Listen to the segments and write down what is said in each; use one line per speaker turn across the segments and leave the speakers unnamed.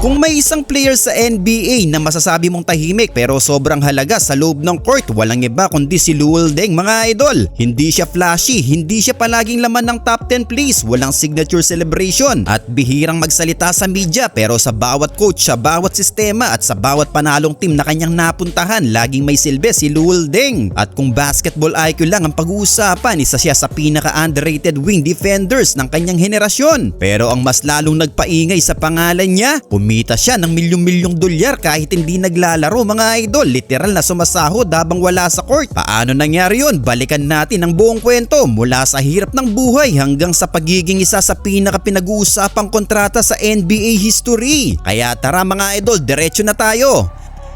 Kung may isang player sa NBA na masasabi mong tahimik pero sobrang halaga sa loob ng court, walang iba kundi si Luol Deng mga idol. Hindi siya flashy, hindi siya palaging laman ng top 10 plays, walang signature celebration at bihirang magsalita sa media, pero sa bawat coach, sa bawat sistema at sa bawat panalong team na kanyang napuntahan, laging may silbi si Luol Deng. At kung basketball IQ lang ang pag-uusapan, isa siya sa pinaka-underrated wing defenders ng kanyang henerasyon. Pero ang mas lalong nagpaingay sa pangalan niya, kumita siya ng milyong-milyong dolyar kahit hindi naglalaro mga idol. Literal na sumasahod habang wala sa court. Paano nangyari yun? Balikan natin ang buong kwento mula sa hirap ng buhay hanggang sa pagiging isa sa pinaka-pinag-uusapang kontrata sa NBA history. Kaya tara mga idol, diretso na tayo.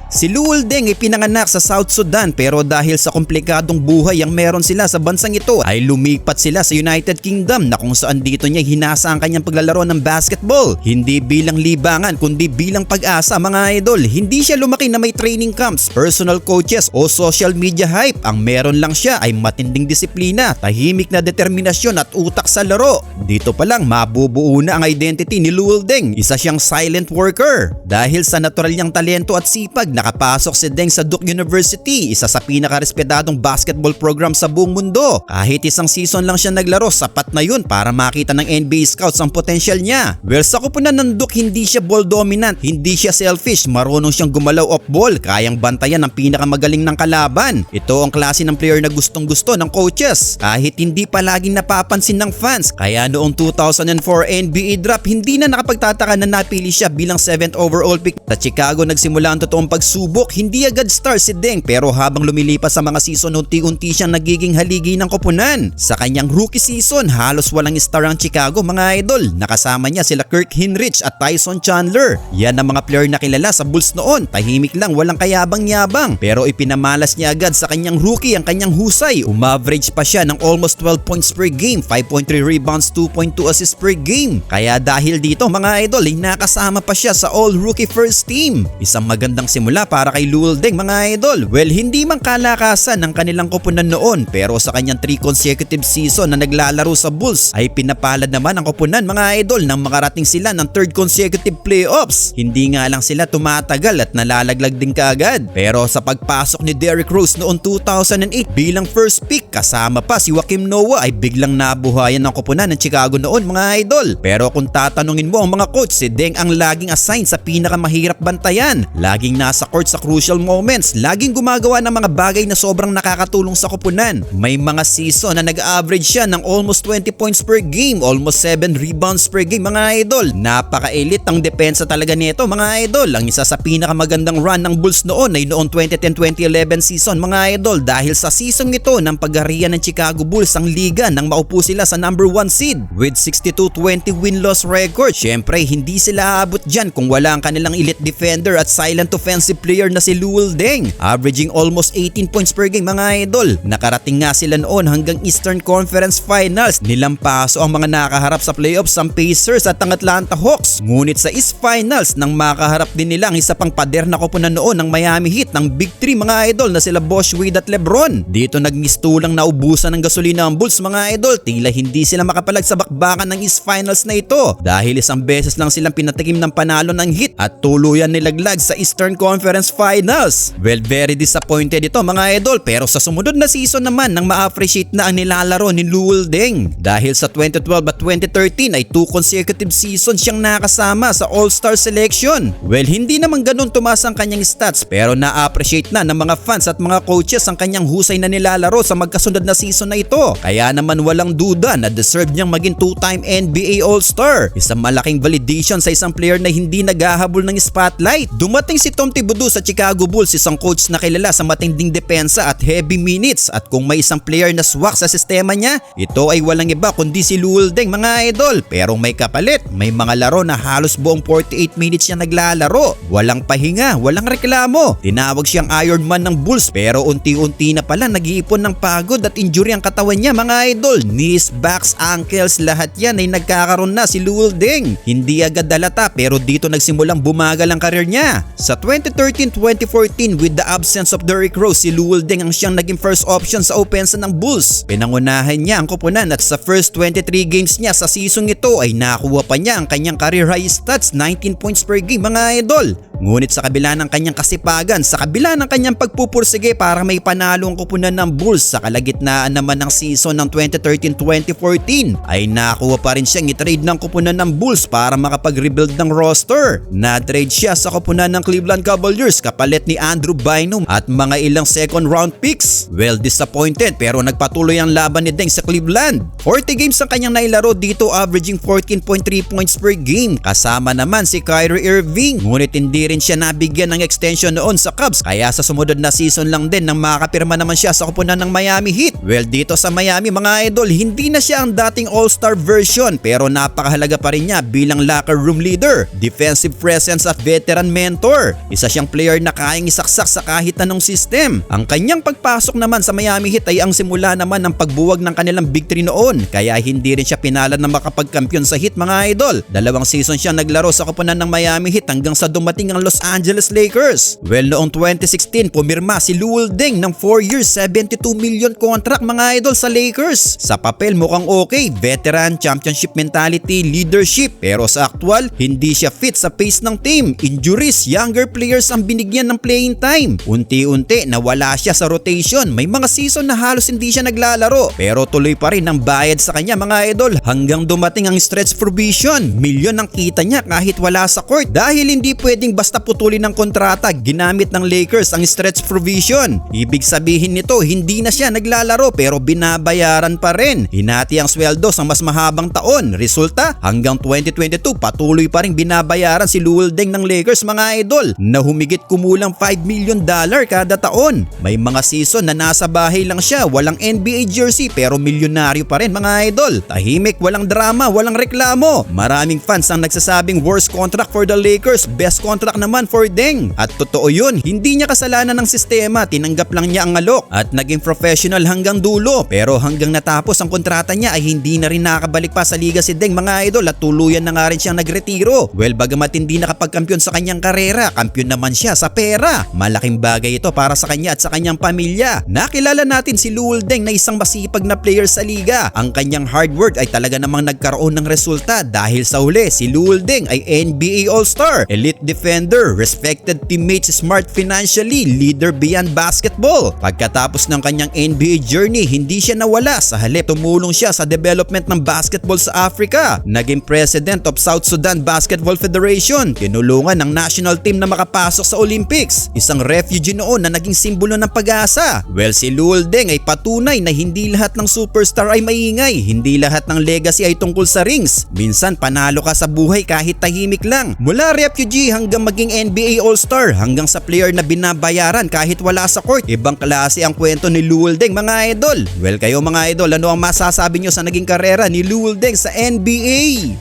Si Luol Deng ay pinanganak sa South Sudan, pero dahil sa komplikadong buhay ang meron sila sa bansang ito ay lumipat sila sa United Kingdom, na kung saan dito niya hinasa ang kanyang paglalaro ng basketball. Hindi bilang libangan kundi bilang pag-asa mga idol. Hindi siya lumaki na may training camps, personal coaches o social media hype. Ang meron lang siya ay matinding disiplina, tahimik na determinasyon at utak sa laro. Dito pa lang mabubuo na ang identity ni Luol Deng. Isa siyang silent worker. Dahil sa natural niyang talento at sipag, nakapasok si Deng sa Duke University, isa sa pinaka-respetadong basketball program sa buong mundo. Kahit isang season lang siya naglaro, sapat na yun para makita ng NBA scouts ang potential niya. Well, sa kupunan ng Duke, hindi siya ball dominant, hindi siya selfish, marunong siyang gumalaw off ball, kayang bantayan ang pinakamagaling ng kalaban. Ito ang klase ng player na gustong-gusto ng coaches, kahit hindi palaging napapansin ng fans. Kaya noong 2004 NBA draft, hindi na nakapagtataka na napili siya bilang 7th overall pick. Sa Chicago nagsimula ang totoong pagsubok. Hindi agad star si Deng, pero habang lumilipas sa mga season, unti-unti siyang nagiging haligi ng koponan. Sa kanyang rookie season, halos walang star ang Chicago mga idol. Nakasama niya sila Kirk Hinrich at Tyson Chandler. Yan ang mga player na kilala sa Bulls noon. Tahimik lang, walang kayabang-yabang, pero ipinamalas niya agad sa kanyang rookie ang kanyang husay. Umaverage pa siya ng almost 12 points per game, 5.3 rebounds, 2.2 assists per game. Kaya dahil dito mga idol, nakasama pa siya sa all-rookie first team. Isang magandang simula para kay Luol Deng mga idol. Well, hindi man kalakasan ng kanilang koponan noon, pero sa kanyang 3 consecutive season na naglalaro sa Bulls ay pinapalad naman ang koponan mga idol nang makarating sila ng 3rd consecutive playoffs. Hindi nga lang sila tumatagal at nalalaglag din kaagad. Pero sa pagpasok ni Derrick Rose noong 2008 bilang first pick, kasama pa si Joakim Noah, ay biglang nabuhayan ng koponan ng Chicago noon mga idol. Pero kung tatanungin mo ang mga coach, si Deng ang laging assigned sa pinakamahirap bantayan. Laging nasa court sa crucial moments, laging gumagawa ng mga bagay na sobrang nakakatulong sa koponan. May mga season na nag-average siya ng almost 20 points per game, almost 7 rebounds per game mga idol. Napaka-elite ang depensa talaga nito mga idol. Ang isa sa pinakamagandang run ng Bulls noon ay noong 2010-2011 season mga idol, dahil sa season ito ng pagharian ng Chicago Bulls ang liga nang maupo sila sa number 1 seed with 62-20 win-loss record. Syempre hindi sila aabot dyan kung wala ang kanilang elite defender at silent offensive player na si Luol Deng, averaging almost 18 points per game mga idol. Nakarating nga sila noon hanggang Eastern Conference Finals. Nilampaso ang mga nakaharap sa playoffs ang Pacers at ang Atlanta Hawks. Ngunit sa East Finals nang makaharap din nila ang isa pang pader na koponan noon ng Miami Heat, ng Big 3 mga idol na sila Bosh, Wade at LeBron. Dito nagmistulang naubusan ng gasolina ang Bulls mga idol. Tila hindi sila makapalag sa bakbakan ng East Finals na ito dahil isang beses lang silang pinatikim ng panalo ng Heat at tuluyan nilaglag sa Eastern Conference Finals. Well, very disappointed ito mga idol, pero sa sumunod na season naman nang ma-appreciate na ang nilalaro ni Luol Deng. Dahil sa 2012 at 2013 ay 2 consecutive seasons siyang nakasama sa All-Star selection. Well, hindi naman ganun tumaas ang kanyang stats, pero na-appreciate na ng mga fans at mga coaches ang kanyang husay na nilalaro sa magkasunod na season na ito. Kaya naman walang duda na deserve niyang maging 2-time NBA All-Star. Isang malaking validation sa isang player na hindi naghahabol ng spotlight. Dumating si Tom Thibodeau sa Chicago Bulls, isang coach na kilala sa matinding depensa at heavy minutes, at kung may isang player na swak sa sistema niya, ito ay walang iba kundi si Luol Deng mga idol. Pero may kapalit, may mga laro na halos buong 48 minutes siya naglalaro. Walang pahinga, walang reklamo. Tinawag siyang Iron Man ng Bulls, pero unti-unti na pala nag-iipon ng pagod at injury ang katawan niya mga idol. Knees, backs, ankles, lahat yan ay nagkakaroon na si Luol Deng. Hindi agad dalata, pero dito nagsimulang bumagal ang karir niya. Sa 2013 2013-2014 with the absence of Derrick Rose, si Luol Deng ang siyang naging first option sa opensa ng Bulls. Pinangunahan niya ang koponan at sa first 23 games niya sa season ito ay nakuha pa niya ang kanyang career high stats, 19 points per game mga idol. Ngunit sa kabila ng kanyang kasipagan, sa kabila ng kanyang pagpupursige para may panalo ang koponan ng Bulls, sa kalagitnaan naman ng season ng 2013-2014 ay nakuha pa rin siyang i-trade ng koponan ng Bulls para makapag-rebuild ng roster. Na-trade siya sa koponan ng Cleveland Cavaliers kapalit ni Andrew Bynum at mga ilang second round picks. Well disappointed pero nagpatuloy ang laban ni Deng sa Cleveland. 40 games ang kanyang nailaro dito, averaging 14.3 points per game. Kasama naman si Kyrie Irving. Ngunit hindi rin siya nabigyan ng extension noon sa Cavs, kaya sa sumunod na season lang din nang makapirma naman siya sa koponan ng Miami Heat. Well, dito sa Miami mga idol, hindi na siya ang dating all-star version pero napakahalaga pa rin niya bilang locker room leader, defensive presence at veteran mentor. Isa siyang player na kayang isaksak sa kahit anong system. Ang kanyang pagpasok naman sa Miami Heat ay ang simula naman ng pagbuwag ng kanilang big three noon, kaya hindi rin siya pinalad na makapagkampiyon sa Heat mga idol. 2 season siya naglaro sa koponan ng Miami Heat hanggang sa dumating ang Los Angeles Lakers. Well, noong 2016 pumirma si Luol Deng ng 4 years 72 million contract mga idol sa Lakers. Sa papel mukhang okay, veteran, championship mentality, leadership, pero sa aktual hindi siya fit sa pace ng team. Injuries, younger players ang binigyan ng playing time. Unti-unti nawala siya sa rotation. May mga season na halos hindi siya naglalaro pero tuloy pa rin ang bayad sa kanya mga idol hanggang dumating ang stretch provision. Milyon ang kita niya kahit wala sa court. Dahil hindi pwedeng basta putulin ng kontrata, ginamit ng Lakers ang stretch provision. Ibig sabihin nito, hindi na siya naglalaro pero binabayaran pa rin. Hinati ang sweldo sa mas mahabang taon. Resulta, hanggang 2022 patuloy pa rin binabayaran si Luol Deng ng Lakers mga idol na humigit kumulang $5 million kada taon. May mga season na nasa bahay lang siya, walang NBA jersey pero milyonaryo pa rin mga idol. Tahimik, walang drama, walang reklamo. Maraming fans ang nagsasabing worst contract for the Lakers, best contract naman for Deng. At totoo yun, hindi niya kasalanan ng sistema, tinanggap lang niya ang alok at naging professional hanggang dulo. Pero hanggang natapos ang kontrata niya ay hindi na rin nakabalik pa sa liga si Deng mga idol at tuluyan na nga rin siyang nagretiro. Well, bagamat hindi nakapagkampiyon sa kanyang karera, kampiyon naman siya sa pera. Malaking bagay ito para sa kanya at sa kanyang pamilya. Nakilala natin si Luol Deng na isang masipag na player sa liga. Ang kanyang hard work ay talaga namang nagkaroon ng resulta dahil sa huli si Luol Deng ay NBA All-Star, elite defender, respected teammate, smart financially, leader beyond basketball. Pagkatapos ng kanyang NBA journey, hindi siya nawala. Sa halip, tumulong siya sa development ng basketball sa Africa. Naging president of South Sudan Basketball Federation. Tinulungan ng national team na makapasok sa Olympics. Isang refugee noon na naging simbolo ng pag-asa. Well, si Luol Deng ay patunay na hindi lahat ng superstar ay maingay. Hindi lahat ng legacy ay tungkol sa rings. Minsan panalo ka sa buhay kahit tahimik lang. Mula refugee hanggang maging NBA All-Star, hanggang sa player na binabayaran kahit wala sa court. Ibang klase ang kwento ni Luol Deng mga idol. Well, kayo mga idol, ano ang masasabi nyo sa naging karera ni Luol Deng sa NBA?